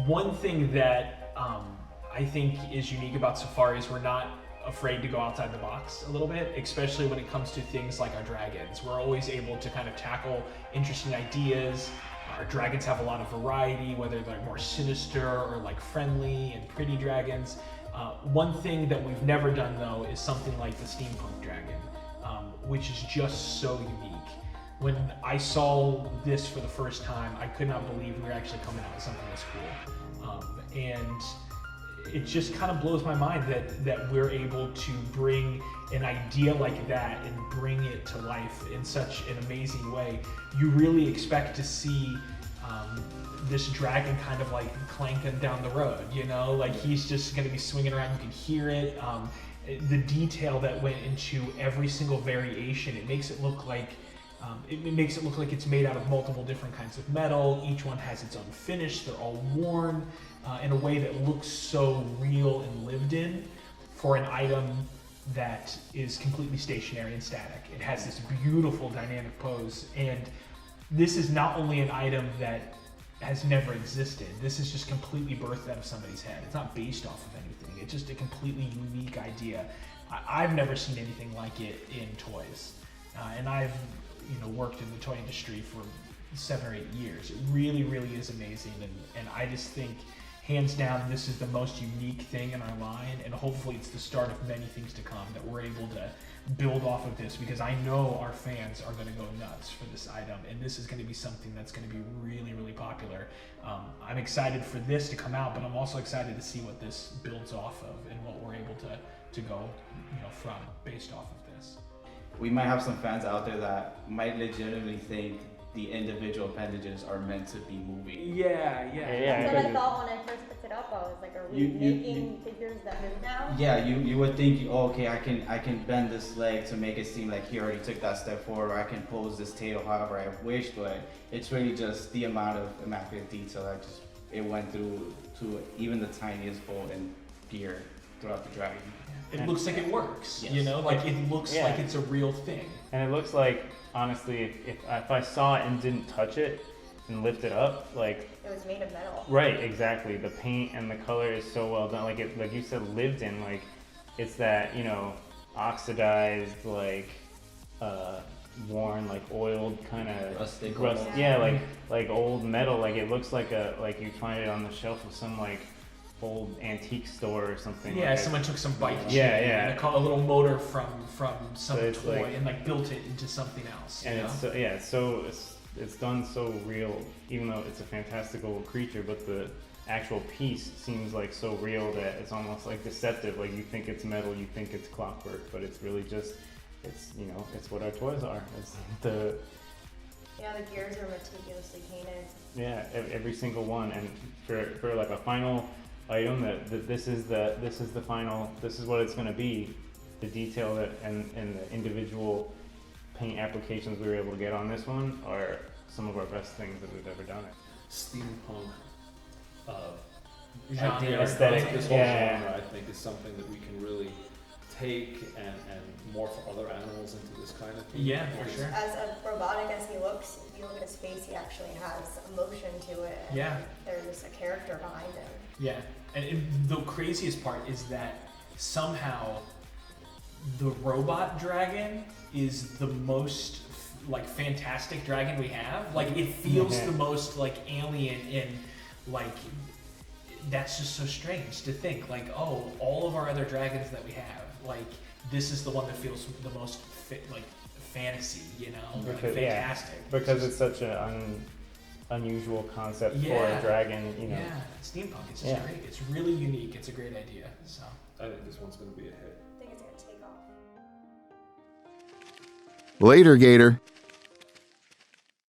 one thing that I think is unique about Safari is we're not afraid to go outside the box a little bit, especially when it comes to things like our dragons. We're always able to kind of tackle interesting ideas. Our dragons have a lot of variety, whether they're more sinister or like friendly and pretty dragons. One thing that we've never done though is something like the Steampunk Dragon, which is just so unique. When I saw this for the first time, I could not believe we were actually coming out with something this cool. And it just kind of blows my mind that we're able to bring an idea like that and bring it to life in such an amazing way. You really expect to see this dragon kind of like clanking down the road, you know, like he's just going to be swinging around. You can hear it. The detail that went into every single variation, it makes it look like it's made out of multiple different kinds of metal. Each one has its own finish. They're all worn in a way that looks so real and lived in for an item that is completely stationary and static. It has this beautiful dynamic pose, and this is not only an item that has never existed. This is just completely birthed out of somebody's head. It's not based off of anything. It's just a completely unique idea. I've never seen anything like it in toys, and I've worked in the toy industry for 7 or 8 years. It really, really is amazing, and I just think, hands down, this is the most unique thing in our line, and hopefully it's the start of many things to come that we're able to build off of this, because I know our fans are going to go nuts for this item, and this is going to be something that's going to be really, really popular. I'm excited for this to come out, but I'm also excited to see what this builds off of and what we're able to go from based off of this. We might have some fans out there that might legitimately think the individual appendages are meant to be moving. Yeah. That's what I thought when I first picked it up. I was like, are we making figures that move now? Yeah, you would think, oh, okay, I can bend this leg to make it seem like he already took that step forward, or I can pose this tail however I wish, but it's really just the amount of immaculate detail that it went through to even the tiniest bolt and gear throughout the dragon. It looks like it works, yes. like it looks like it's a real thing. And it looks like, honestly, if I saw it and didn't touch it and lift it up, like it was made of metal. Right, exactly. The paint and the color is so well done. Like it, like you said, lived in. Like it's that oxidized, like worn, like oiled kind of rust. Yeah, like old metal. Like it looks like you find it on the shelf of some like old antique store or something. Yeah, like someone took some bike yeah, and a little motor from some toy like, and built it into something else. And it's done so real, even though it's a fantastical creature, but the actual piece seems like so real that it's almost like deceptive. Like you think it's metal, you think it's clockwork, but it's really just it's what our toys are. It's the gears are meticulously painted. Yeah, every single one, and for like a final item that this is the final, this is what it's going to be. The detail that and the individual paint applications we were able to get on this one are some of our best things that we've ever done. Steampunk genre, aesthetic. This whole genre, I think, is something that we can really take and morph other animals into this kind of thing. Yeah, for sure. As robotic as he looks, if you look at his face, he actually has emotion to it. Yeah. There's a character behind him. Yeah, and the craziest part is that somehow the robot dragon is the most fantastic dragon we have. Like it feels the most alien, and that's just so strange to think. Like, oh, all of our other dragons that we have, this is the one that feels the most fantasy, fantastic. Because it's such an unusual concept for a dragon, Yeah, steampunk. It's just great. It's really unique. It's a great idea. So I think this one's going to be a hit. I think it's going to take off. Later, Gator.